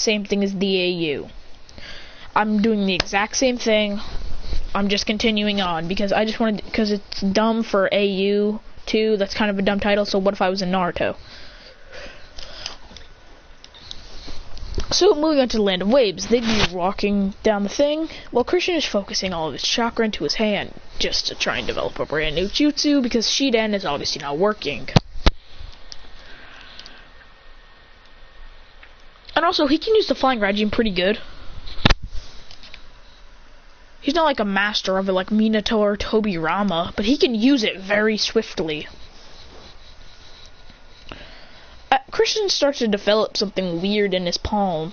same thing as the AU. I'm doing the exact same thing. I'm just continuing on because I just wanted, because it's dumb for AU too. That's kind of a dumb title. So what if I was in Naruto? So moving on to the Land of Waves, they'd be walking down the thing while Christian is focusing all of his chakra into his hand just to try and develop a brand new jutsu because Shiden is obviously not working. And also, he can use the Flying Raijin pretty good. He's not like a master of it like Minato or Tobirama, but he can use it very swiftly. Christian starts to develop something weird in his palm.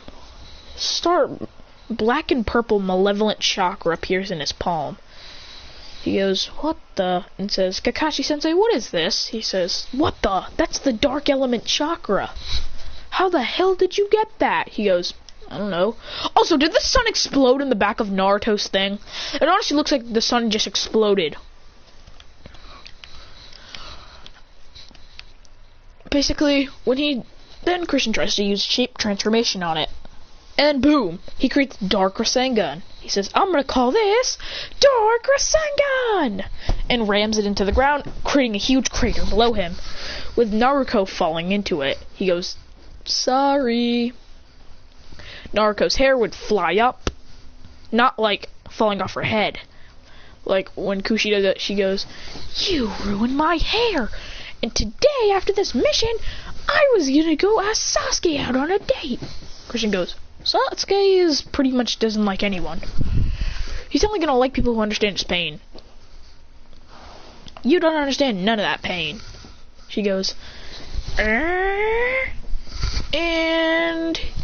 Black and purple malevolent chakra appears in his palm. He goes, what the? And says, Kakashi-sensei, what is this? He says, what the? That's the dark element chakra. How the hell did you get that? He goes, I don't know. Also, did the sun explode in the back of Naruto's thing? It honestly looks like the sun just exploded. Basically, then Christian tries to use shape transformation on it. And boom, he creates Dark Rasengan. He says, I'm gonna call this Dark Rasengan! And rams it into the ground, creating a huge crater below him, with Naruto falling into it. He goes, sorry. Naruto's hair would fly up, not like falling off her head. Like when Kushi does it, she goes, you ruined my hair. And today, after this mission, I was gonna go ask Sasuke out on a date. Christian goes, Sasuke is pretty much doesn't like anyone. He's only gonna like people who understand his pain. You don't understand none of that pain. She goes, and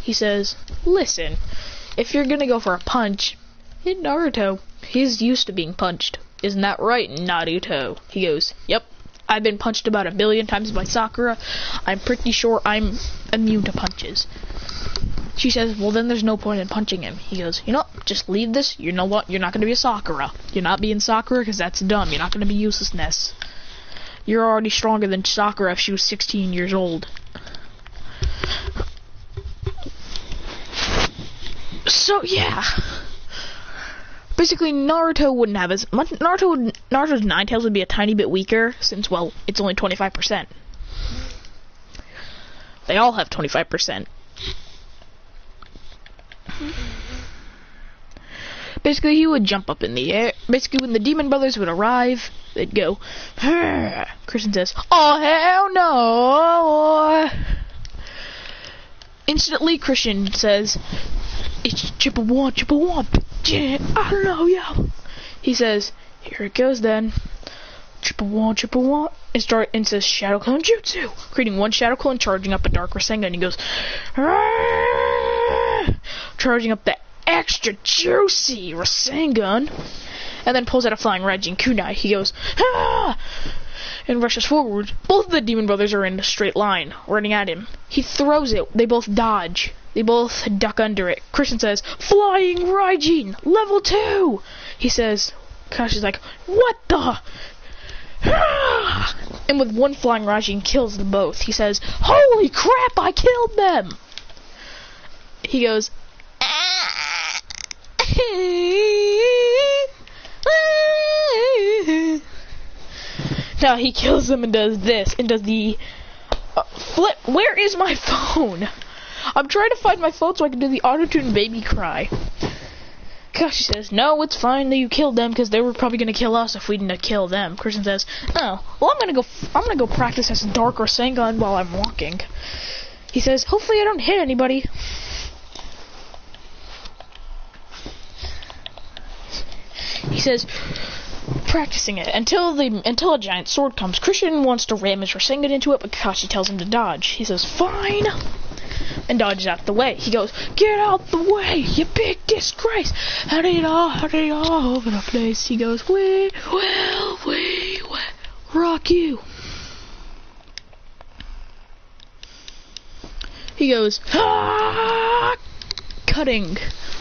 he says, listen, if you're gonna go for a punch, hit Naruto. He's used to being punched. Isn't that right, Naruto? He goes, yep. I've been punched about 1 billion times by Sakura. I'm pretty sure I'm immune to punches. She says, well then there's no point in punching him. He goes, you know what, just leave this. You know what, you're not going to be a Sakura. You're not being Sakura because that's dumb. You're not going to be uselessness. You're already stronger than Sakura if she was 16 years old. So yeah. Basically, Naruto wouldn't have as much. Naruto's Nine Tails would be a tiny bit weaker, since, well, it's only 25%. They all have 25%. Basically, he would jump up in the air. Basically, when the Demon Brothers would arrive, they'd go, Hur! Christian says, oh, hell no! Instantly, Christian says, it's Chippewa, yeah, I don't know, yo. He says, here it goes then. Chippewa, and says Shadow Clone Jutsu, creating one Shadow Clone, charging up a Dark Rasengan. He goes, Arrgh! Charging up the extra juicy Rasengan, and then pulls out a Flying Raijin Kunai. He goes, ah! And rushes forward. Both of the Demon Brothers are in a straight line, running at him. He throws it. They both dodge. They both duck under it. Christian says, Flying Raijin, level 2! He says, Kashi's like, what the? And with one Flying Raijin kills them both. He says, holy crap, I killed them! He goes, now he kills them and does this, and does the flip. Where is my phone? I'm trying to find my phone so I can do the auto-tune baby cry. Kashi says, no, it's fine that you killed them because they were probably going to kill us if we didn't kill them. Christian says, oh, well, I'm going to go practice as Dark Rasengan while I'm walking. He says, hopefully I don't hit anybody. He says, practicing it until a giant sword comes. Christian wants to ram his Rasengan into it, but Kakashi tells him to dodge. He says, fine, and dodges out the way. He goes, get out the way, you big disgrace. Hurry all over the place. He goes, we will rock you. He goes, ah, cutting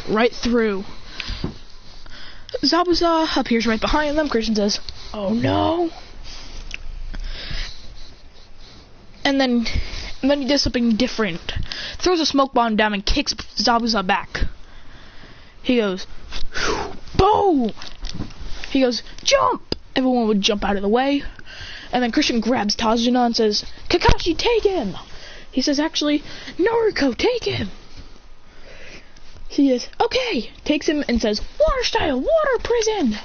right through. Zabuza appears right behind them. Christian says, oh no. And then And then he does something different. Throws a smoke bomb down and kicks Zabuza back. He goes, boom! He goes, jump! Everyone would jump out of the way. And then Christian grabs Tajina and says, Kakashi, take him! He says, actually, Naruto, take him! He says, okay! Takes him and says, water style, water prison!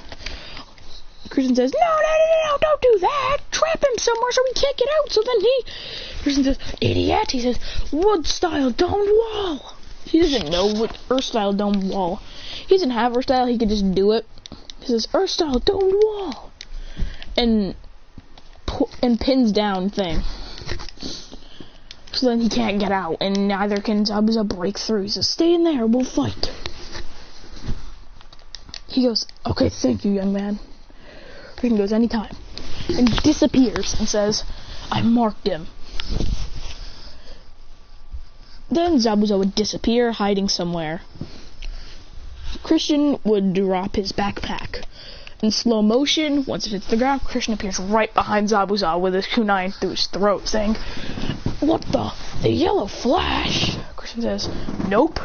Christian says, no, don't do that! Trap him somewhere so he can't get out! So then Christian says, idiot! He says, wood style, domed wall! He doesn't know what earth style domed wall. He doesn't have earth style, he could just do it. He says, earth style, domed wall! And pins down thing. So then he can't get out, and neither can Zabuza break through. He says, stay in there, we'll fight. He goes, okay, thank you, young man. He goes, anytime. And disappears and says, I marked him. Then Zabuza would disappear, hiding somewhere. Christian would drop his backpack. In slow motion, once it hits the ground, Christian appears right behind Zabuza with his kunai through his throat, saying, what the yellow flash? Christian says, nope,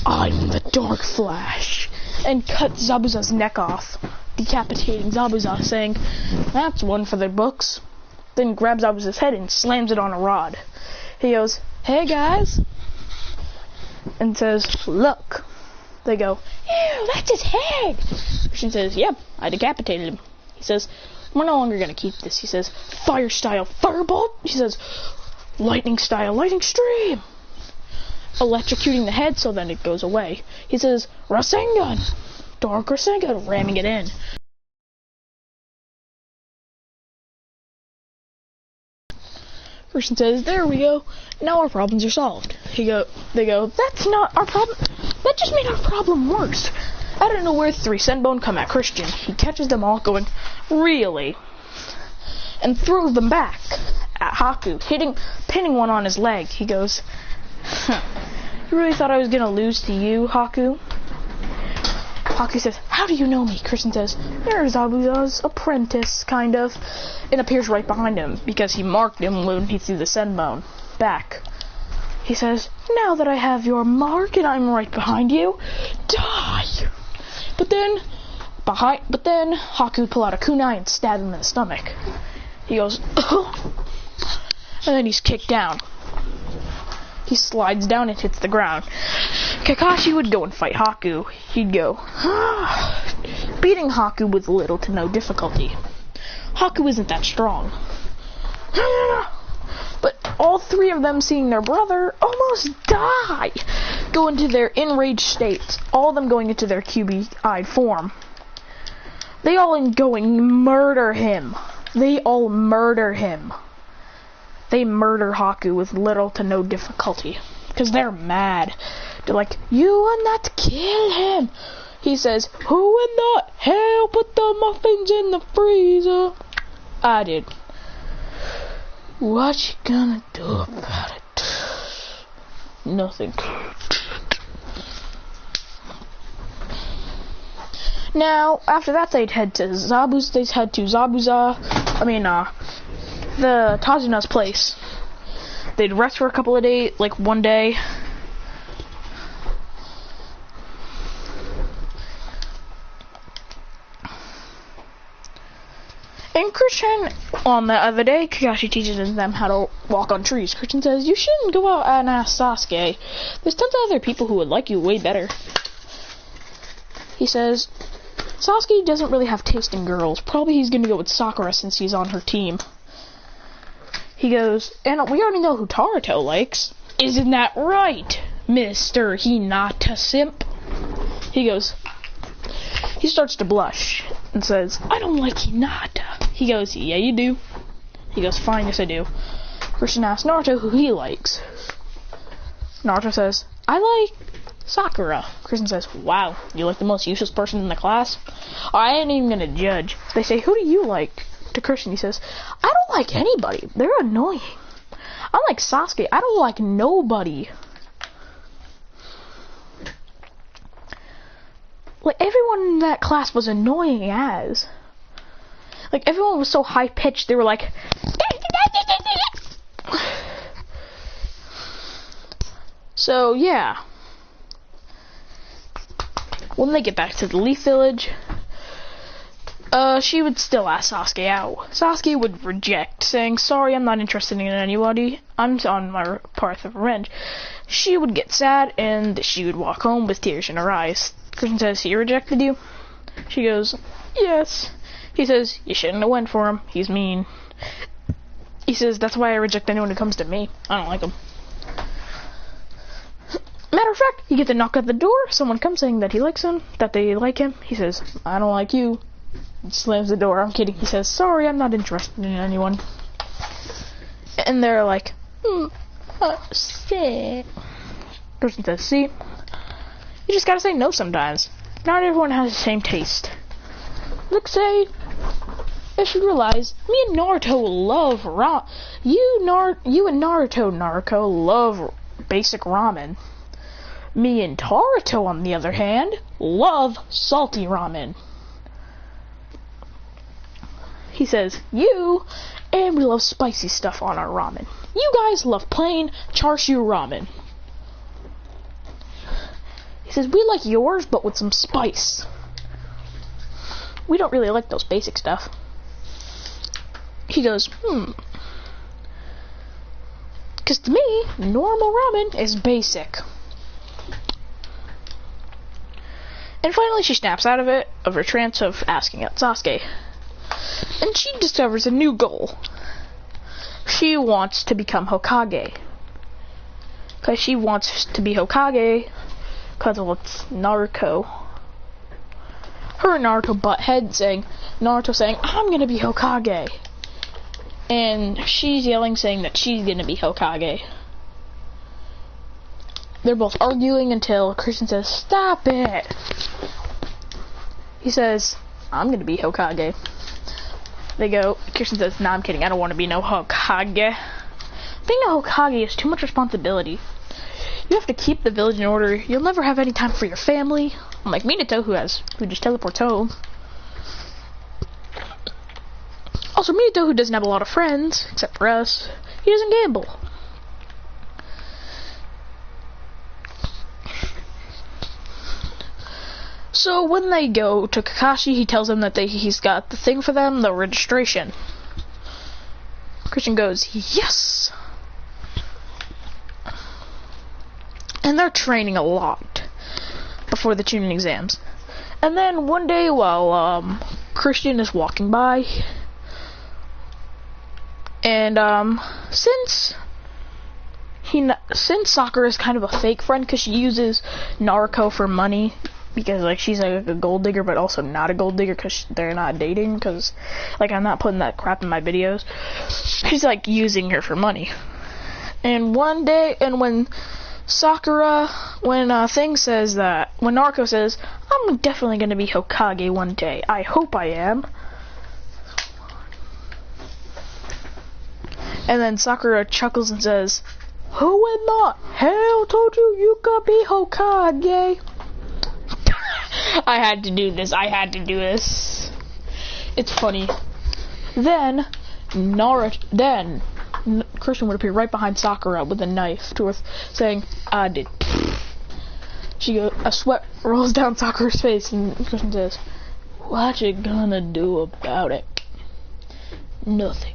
I'm the dark flash, and cuts Zabuza's neck off, decapitating Zabuza, saying, that's one for the books. Then grabs Zabuza's head and slams it on a rod. He goes, hey guys, and says, look. They go, ew, that's his head. Christian says, yep, I decapitated him. He says, we're no longer going to keep this. He says, fire style, firebolt. He says, lightning style, lightning stream. Electrocuting the head so then it goes away. He says, Rasengan, dark Rasengan, ramming it in. Christian says, there we go, now our problems are solved. They go, that's not our problem, that just made our problem worse. Out of nowhere, 3 Senbone come at Christian. He catches them all going, really? And throws them back at Haku, pinning one on his leg. He goes, you really thought I was gonna lose to you, Haku? Haku says, how do you know me? Christian says, you're Zabuza's apprentice, kind of. And appears right behind him, because he marked him when he threw the Senbone back. He says, now that I have your mark and I'm right behind you, die! But then Haku pull out a kunai and stab him in the stomach. He goes, ugh! And then he's kicked down. He slides down and hits the ground. Kakashi would go and fight Haku. He'd go, beating Haku with little to no difficulty. Haku isn't that strong. But all 3 of them, seeing their brother almost die, go into their enraged states, all of them going into their cubey-eyed form. They all murder him. They all murder him. They murder Haku with little to no difficulty, because they're mad. They're like, you will not kill him. He says, who in the hell put the muffins in the freezer? I did. What you gonna do about it? Nothing. Now, after that, they'd head to Zabuza. The Tajina's place. They'd rest for a couple of days, like one day. And Christian, on the other day, Kakashi teaches them how to walk on trees. Christian says, you shouldn't go out and ask Sasuke. There's tons of other people who would like you way better. He says, Sasuke doesn't really have taste in girls. Probably he's gonna go with Sakura since he's on her team. He goes, and we already know who Naruto likes. Isn't that right, Mr. Hinata Simp? He goes, he starts to blush and says, I don't like Hinata. He goes, yeah, you do. He goes, fine, yes, I do. Christian asks Naruto who he likes. Naruto says, I like Sakura. Christian says, wow, you like the most useless person in the class? I ain't even gonna judge. They say, who do you like? To Christian, he says, I don't like anybody. They're annoying. I'm like Sasuke. I don't like nobody. Like, everyone in that class was annoying as. Like, everyone was so high-pitched, they were like... So, yeah. When they get back to the Leaf Village, she would still ask Sasuke out. Sasuke would reject, saying, sorry, I'm not interested in anybody. I'm on my path of revenge. She would get sad, and she would walk home with tears in her eyes. Christian says, he rejected you? She goes, yes. He says, you shouldn't have went for him. He's mean. He says, that's why I reject anyone who comes to me. I don't like him. Matter of fact, he gets a knock at the door. Someone comes saying that he likes him, that they like him. He says, I don't like you. Slams the door. I'm kidding. He says, sorry, I'm not interested in anyone. And they're like, shit. Person says, see, you just gotta say no sometimes. Not everyone has the same taste. Like, say, I should realize, me and Naruto love you and Naruto love basic ramen. Me and Taruto, on the other hand, love salty ramen. He says, and we love spicy stuff on our ramen. You guys love plain char-siu ramen. He says, we like yours, but with some spice. We don't really like those basic stuff. He goes, because to me, normal ramen is basic. And finally she snaps out of her trance of asking out Sasuke. And she discovers a new goal. She wants to become Hokage. Because she wants to be Hokage because of what's Naruto. Her and Naruto butt heads, Naruto saying, I'm gonna be Hokage. And she's yelling, saying that she's gonna be Hokage. They're both arguing until Christian says, stop it. He says, I'm gonna be Hokage. They go, Christian says, nah, I'm kidding, I don't want to be no Hokage. Being a Hokage is too much responsibility. You have to keep the village in order. You'll never have any time for your family. Unlike Minato, who just teleports home. Also, Minato, who doesn't have a lot of friends, except for us, he doesn't gamble. So when they go to Kakashi, he tells them that he's got the thing for them, the registration. Christian goes, yes! And they're training a lot before the Chunin exams. And then one day while Christian is walking by, and since Sakura is kind of a fake friend because she uses Naruto for money, because like she's like a gold digger but also not a gold digger because they're not dating, because like I'm not putting that crap in my videos. She's like using her for money. And one day, and when Naruto says, I'm definitely gonna be Hokage one day, I hope I am. And then Sakura chuckles and says, who in the hell told you could be Hokage? I had to do this. It's funny. Then Christian would appear right behind Sakura with a knife to her, saying, I did. A sweat rolls down Sakura's face, and Christian says, what you gonna do about it? Nothing.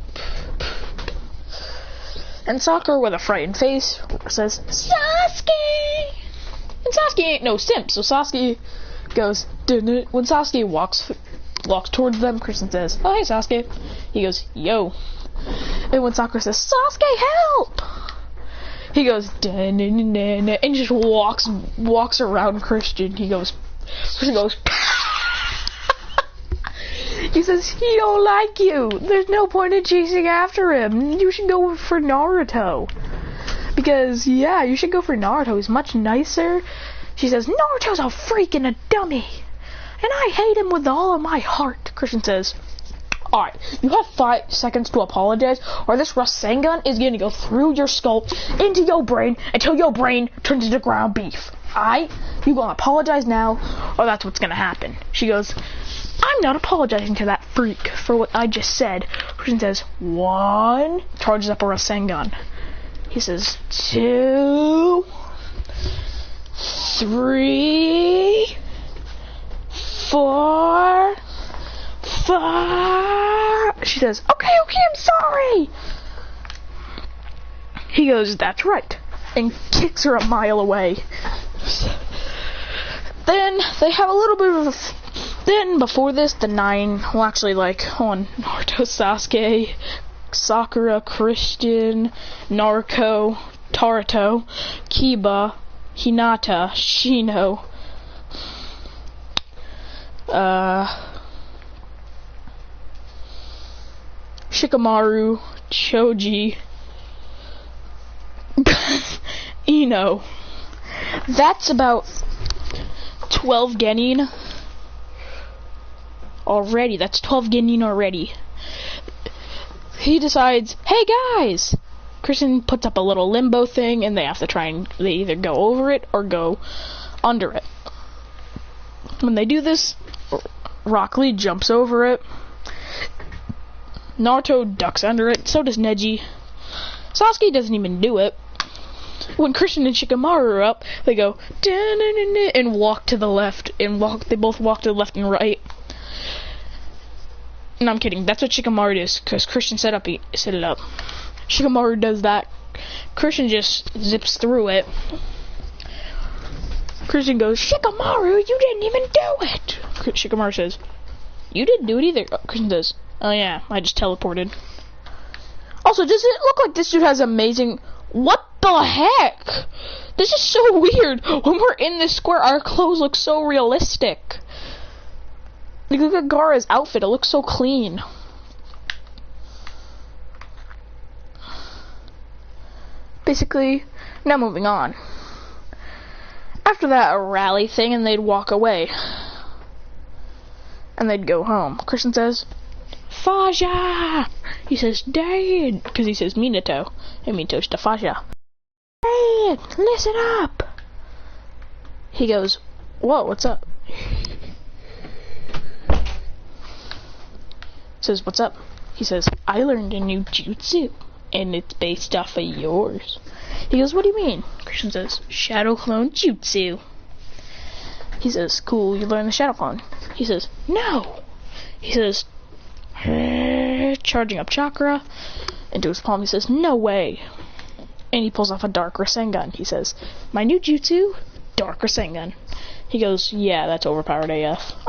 And Sakura, with a frightened face, says, Sasuke! And Sasuke ain't no simp, so Sasuke goes, when Sasuke walks towards them, Christian says, oh hey Sasuke. He goes, yo. And when Sakura says, Sasuke, help! He goes, and just walks around Christian. Christian goes, he says, he don't like you. There's no point in chasing after him. You should go for Naruto. Because, yeah, you should go for Naruto. He's much nicer. She says, Naruto's a freak and a dummy. And I hate him with all of my heart. Christian says, alright, you have 5 seconds to apologize, or this Rasengan is going to go through your skull, into your brain, until your brain turns into ground beef. Alright? You gonna apologize now, or that's what's gonna happen. She goes, I'm not apologizing to that freak for what I just said. Christian says, 1, charges up a Rasengan. He says, 2, 3, 4, 5. She says, okay, I'm sorry. He goes, that's right, and kicks her a mile away. Then they have a little bit of then before this, the 9, well actually like on Naruto, Sasuke, Sakura, Christian, Naruto, Taruto, Kiba, Hinata, Shino, Shikamaru, Choji, Ino. That's about 12 genin already. That's 12 genin already. He decides, hey guys! Christian puts up a little limbo thing, and they have to try and they either go over it or go under it. When they do this, Rock Lee jumps over it. Naruto ducks under it. So does Neji. Sasuke doesn't even do it. When Christian and Shikamaru are up, they go and walk to the left and walk. They both walk to the left and right. No, I'm kidding. That's what Shikamaru does, because Christian set it up. Shikamaru does that. Christian just zips through it. Christian goes, Shikamaru, you didn't even do it. Shikamaru says, you didn't do it either. Christian says, oh yeah, I just teleported. Also, does it look like this dude has amazing... What the heck? This is so weird. When we're in this square, our clothes look so realistic. Like, look at Gaara's outfit. It looks so clean. Basically, now moving on. After that, a rally thing, and they'd walk away. And they'd go home. Christian says, Faja! He says, Dad! Because he says Minato. And Minato's to Faja. Dad! Listen up! He goes, whoa, what's up? Says, what's up? He says, I learned a new jutsu, and it's based off of yours. He goes, what do you mean? Christian says, Shadow Clone Jutsu. He says, cool, you learned the Shadow Clone. He says, no! He says, charging up chakra into his palm. He says, no way. And he pulls off a Dark Rasengan. He says, my new jutsu, Dark Rasengan. He goes, yeah, that's overpowered AF.